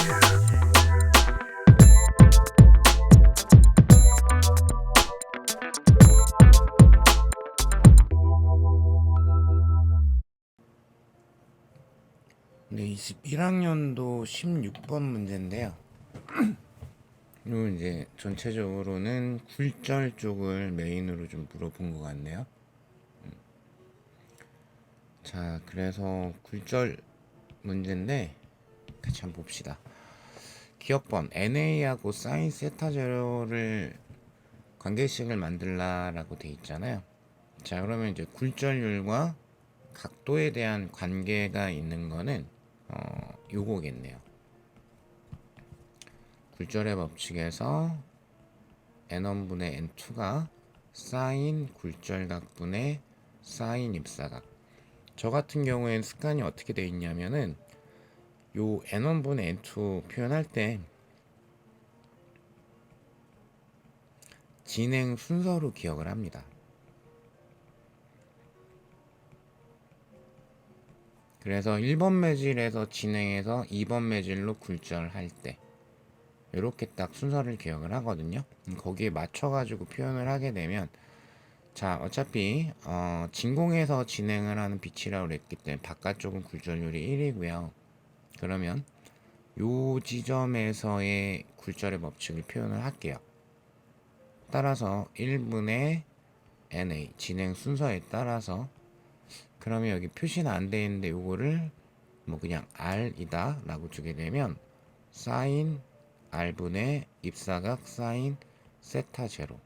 네, 21학년도 16번 문제인데요. 요 이제 전체적으로는 굴절 쪽을 메인으로 좀 물어본 것 같네요. 자, 그래서 굴절 문제인데 같이 한번 봅시다. 기억번 NA하고 사인 세타 제로를 관계식을 만들라라고 돼 있잖아요. 자, 그러면 이제 굴절률과 각도에 대한 관계가 있는 거는 요거겠네요. 굴절의 법칙에서 n1분의 n2가 사인 굴절각분의 사인 입사각. 저 같은 경우에는 습관이 어떻게 되어 있냐면은 요 n1분의 n2 표현할 때 진행 순서로 기억을 합니다. 그래서 1번 매질에서 진행해서 2번 매질로 굴절할 때 이렇게 딱 순서를 기억을 하거든요. 거기에 맞춰가지고 표현을 하게 되면 자, 어차피 진공에서 진행을 하는 빛이라고 그랬기 때문에 바깥쪽은 굴절률이 1이고요. 그러면 요 지점에서의 굴절의 법칙을 표현을 할게요. 따라서 1분의 NA 진행 순서에 따라서 그러면 여기 표시는 안 돼 있는데 요거를 뭐 그냥 R이다 라고 주게 되면 사인 R분의 입사각 사인 세타 제로.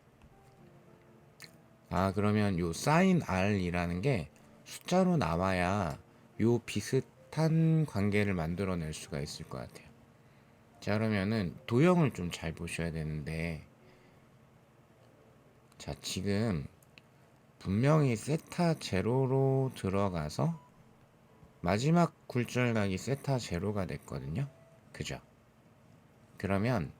아, 그러면 요 사인 R이라는 게 숫자로 나와야 요 비슷한 관계를 만들어낼 수가 있을 것 같아요. 자, 그러면은 도형을 좀 잘 보셔야 되는데, 자, 지금 분명히 세타 제로로 들어가서 마지막 굴절각이 세타 제로가 됐거든요. 그죠? 그러면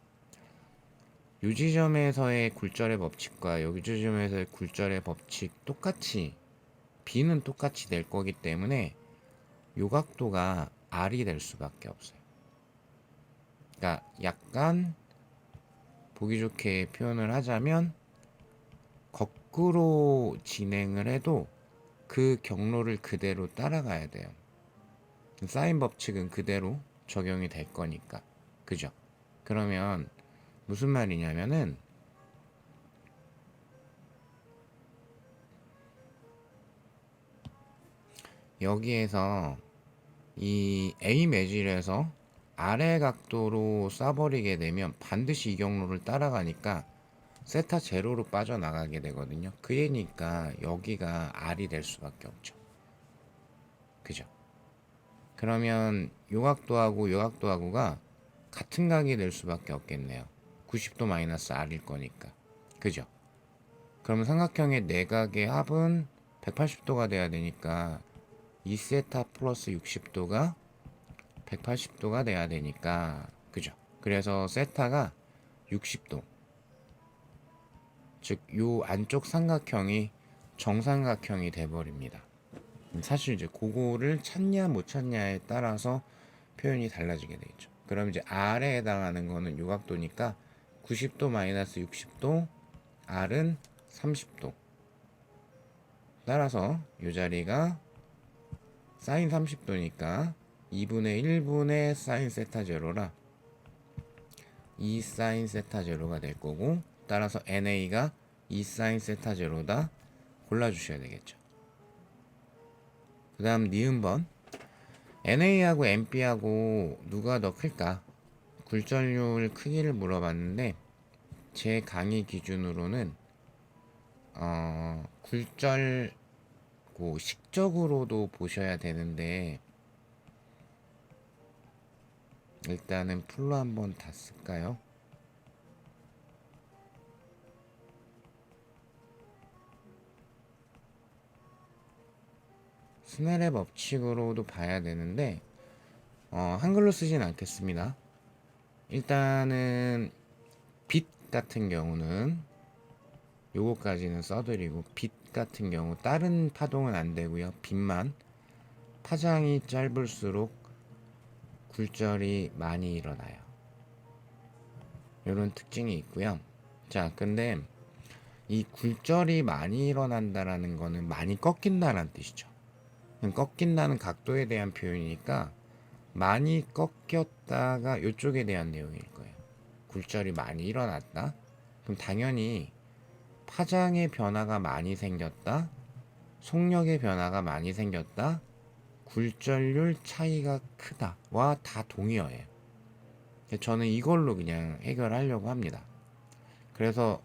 요 지점에서의 굴절의 법칙과 여기 지점에서의 굴절의 법칙 똑같이 B는 똑같이 될 거기 때문에 요 각도가 R이 될 수밖에 없어요. 그러니까 약간 보기 좋게 표현을 하자면 거꾸로 진행을 해도 그 경로를 그대로 따라가야 돼요. 사인 법칙은 그대로 적용이 될 거니까. 그죠? 그러면 무슨 말이냐면은 여기에서 이 A 매질에서 아래 각도로 쏴버리게 되면 반드시 이 경로를 따라가니까 세타 제로로 빠져나가게 되거든요. 그러니까 여기가 R이 될 수밖에 없죠. 그죠? 그러면 요 각도하고 요 각도하고가 같은 각이 될 수밖에 없겠네요. 90도 마이너스 R일 거니까. 그죠? 그러면 삼각형의 내각의 합은 180도가 돼야 되니까 2세타 플러스 60도가 180도가 돼야 되니까. 그죠? 그래서 세타가 60도. 즉, 요 안쪽 삼각형이 정삼각형이 돼버립니다. 사실 이제 그거를 찾냐 못 찾냐에 따라서 표현이 달라지게 되겠죠. 그럼 이제 R에 해당하는 거는 요 각도니까 90도 마이너스 60도, R은 30도. 따라서 요 자리가 사인 30도니까 2분의 1분의 사인 세타 제로라 2 사인 세타 제로가 될 거고, 따라서 NA가 2 사인 세타 제로다 골라주셔야 되겠죠. 그 다음 니은번 NA하고 NB하고 누가 더 클까? 굴절률 크기를 물어봤는데 제 강의 기준으로는 굴절 식적으로도 보셔야 되는데 일단은 풀로 한번 다 쓸까요? 스넬의 법칙으로도 봐야 되는데 한글로 쓰진 않겠습니다. 일단은 빛 같은 경우는 요거까지는 써드리고, 빛 같은 경우 다른 파동은 안 되고요. 빛만 파장이 짧을수록 굴절이 많이 일어나요. 이런 특징이 있고요. 자, 근데 이 굴절이 많이 일어난다라는 거는 많이 꺾인다라는 뜻이죠. 꺾인다는 각도에 대한 표현이니까 많이 꺾였다가 이쪽에 대한 내용일 거예요. 굴절이 많이 일어났다. 그럼 당연히 파장의 변화가 많이 생겼다. 속력의 변화가 많이 생겼다. 굴절률 차이가 크다와 다 동의어예요. 저는 이걸로 그냥 해결하려고 합니다. 그래서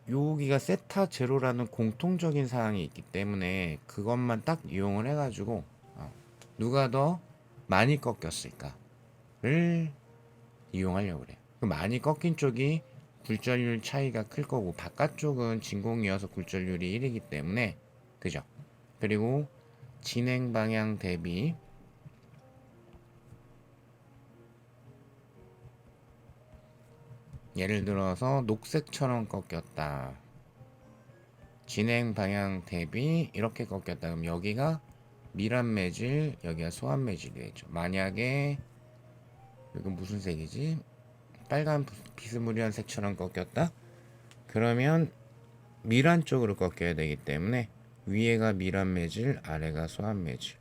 여기가 세타 제로라는 공통적인 사항이 있기 때문에 그것만 딱 이용을 해가지고 누가 더 많이 꺾였을까를 이용하려고 그래요. 많이 꺾인 쪽이 굴절률 차이가 클 거고 바깥쪽은 진공이어서 굴절률이 1이기 때문에 그죠? 그리고 진행 방향 대비 예를 들어서 녹색처럼 꺾였다. 진행 방향 대비 이렇게 꺾였다. 그럼 여기가 밀환 매질, 여기가 소환 매질이 되죠. 만약에 이건 무슨 색이지? 빨간 비스무리한 색처럼 꺾였다? 그러면 밀환 쪽으로 꺾여야 되기 때문에 위에가 밀환 매질, 아래가 소환 매질.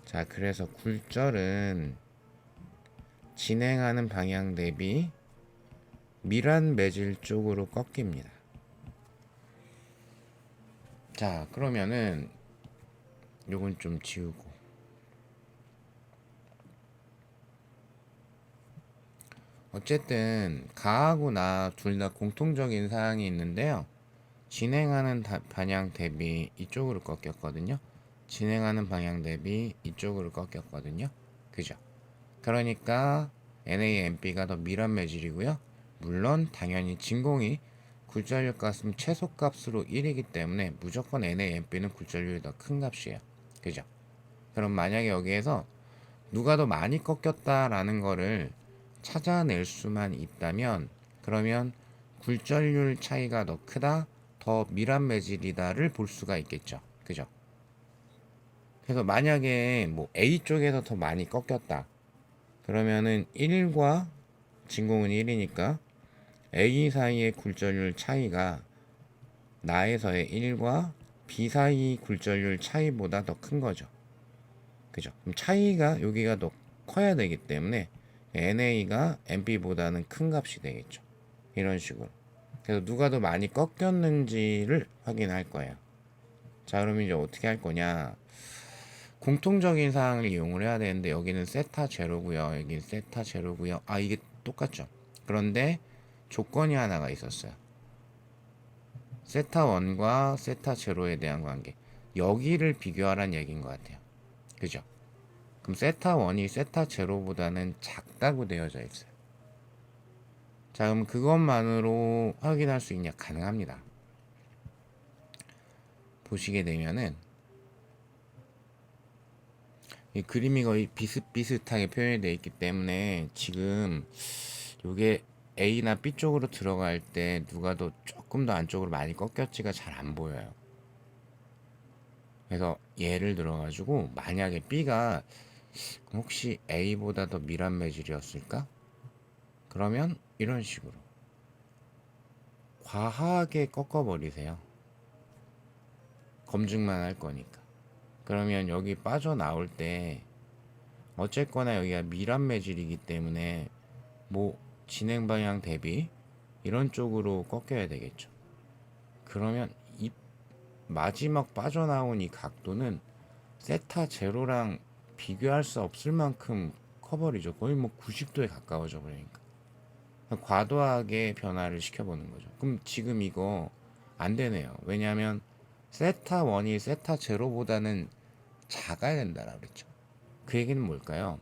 자, 그래서 굴절은 진행하는 방향 대비 밀환 매질 쪽으로 꺾입니다. 자, 그러면은 요건 좀 지우고 어쨌든 가하고 나 둘 다 공통적인 사항이 있는데요. 진행하는 방향 대비 이쪽으로 꺾였거든요. 진행하는 방향 대비 이쪽으로 꺾였거든요. 그죠? 그러니까 NAMP가 더 밀환 매질이고요. 물론 당연히 진공이 굴절률 값은 최소값으로 1이기 때문에 무조건 NAMP는 굴절률이 더 큰 값이에요. 그죠? 그럼 만약에 여기에서 누가 더 많이 꺾였다라는 거를 찾아낼 수만 있다면 그러면 굴절률 차이가 더 크다, 더 밀환 매질이다를 볼 수가 있겠죠. 그죠? 그래서 만약에 뭐 A 쪽에서 더 많이 꺾였다. 그러면은 1과 진공은 1이니까 A 사이의 굴절률 차이가 나에서의 1과 B 사이 굴절률 차이보다 더 큰 거죠. 그죠? 그럼 차이가 여기가 더 커야 되기 때문에 NA가 MB보다는 큰 값이 되겠죠. 이런 식으로. 그래서 누가 더 많이 꺾였는지를 확인할 거예요. 자, 그럼 이제 어떻게 할 거냐? 공통적인 사항을 이용을 해야 되는데 여기는 세타 제로고요. 여기는 세타 제로고요. 아, 이게 똑같죠. 그런데 조건이 하나가 있었어요. 세타 1과 세타 제로에 대한 관계. 여기를 비교하라는 얘기인 것 같아요. 그죠? 그럼 세타 1이 세타 제로보다는 작다고 되어져 있어요. 자, 그럼 그것만으로 확인할 수 있냐? 가능합니다. 보시게 되면은 이 그림이 거의 비슷비슷하게 표현이 되어 있기 때문에 지금 이게 A나 B 쪽으로 들어갈 때 누가 더 조금 더 안쪽으로 많이 꺾였지가 잘 안 보여요. 그래서 예를 들어 가지고 만약에 B가 혹시 A보다 더 밀환 매질이었을까? 그러면 이런 식으로 과하게 꺾어버리세요. 검증만 할 거니까. 그러면 여기 빠져나올 때 어쨌거나 여기가 밀환 매질이기 때문에 뭐 진행 방향 대비 이런 쪽으로 꺾여야 되겠죠. 그러면 이 마지막 빠져나온 이 각도는 세타 제로랑 비교할 수 없을 만큼 커버리죠. 거의 뭐 90도에 가까워져 버리니까. 과도하게 변화를 시켜보는 거죠. 그럼 지금 이거 안 되네요. 왜냐하면 세타 1이 세타 제로보다는 작아야 된다라고 그랬죠. 그 얘기는 뭘까요?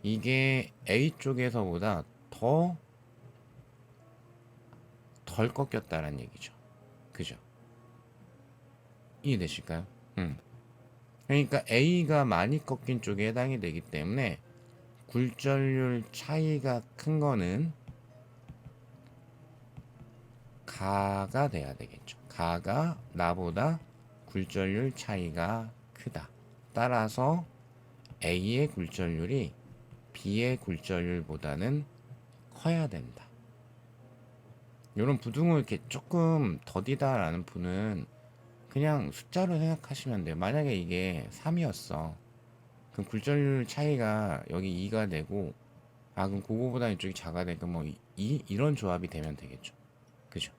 이게 A 쪽에서보다 더 덜 꺾였다는 얘기죠. 그죠? 이해되실까요? 그러니까 A가 많이 꺾인 쪽에 해당이 되기 때문에 굴절률 차이가 큰 거는 가가 돼야 되겠죠. 가가 나보다 굴절률 차이가 크다. 따라서 A의 굴절률이 B의 굴절률보다는 커야 된다. 이런 부등호 이렇게 조금 더디다라는 분은 그냥 숫자로 생각하시면 돼요. 만약에 이게 3이었어. 그럼 굴절률 차이가 여기 2가 되고, 그럼 그거보다 이쪽이 작아야 되니까 뭐 2? 이런 조합이 되면 되겠죠. 그죠?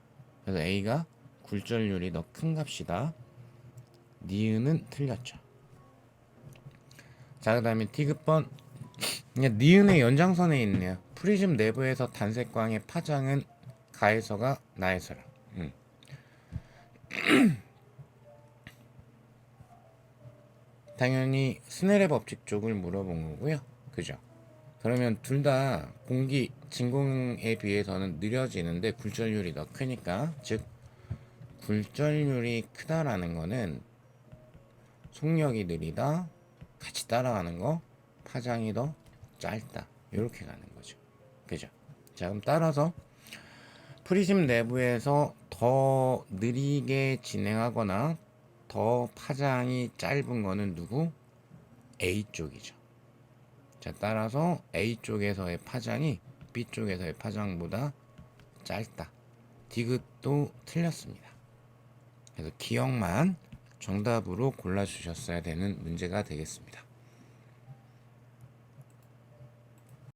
그래서 A가 굴절률이 더 큰 값이다. 니은은 틀렸죠. 자, 그 다음에 D급번. 니은의 연장선에 있네요. 프리즘 내부에서 단색광의 파장은 가에서가 나에서라. 당연히 스넬의 법칙 쪽을 물어본 거고요. 그죠? 그러면 둘 다 공기 진공에 비해서는 느려지는데 굴절률이 더 크니까, 즉 굴절률이 크다라는 거는 속력이 느리다, 같이 따라가는 거, 파장이 더 짧다, 이렇게 가는 거죠. 그죠? 자, 그럼 따라서 프리즘 내부에서 더 느리게 진행하거나 더 파장이 짧은 거는 누구? A 쪽이죠. 자, 따라서 A 쪽에서의 파장이 B 쪽에서의 파장보다 짧다. 디귿도 틀렸습니다. 그래서 기억만 정답으로 골라주셨어야 되는 문제가 되겠습니다.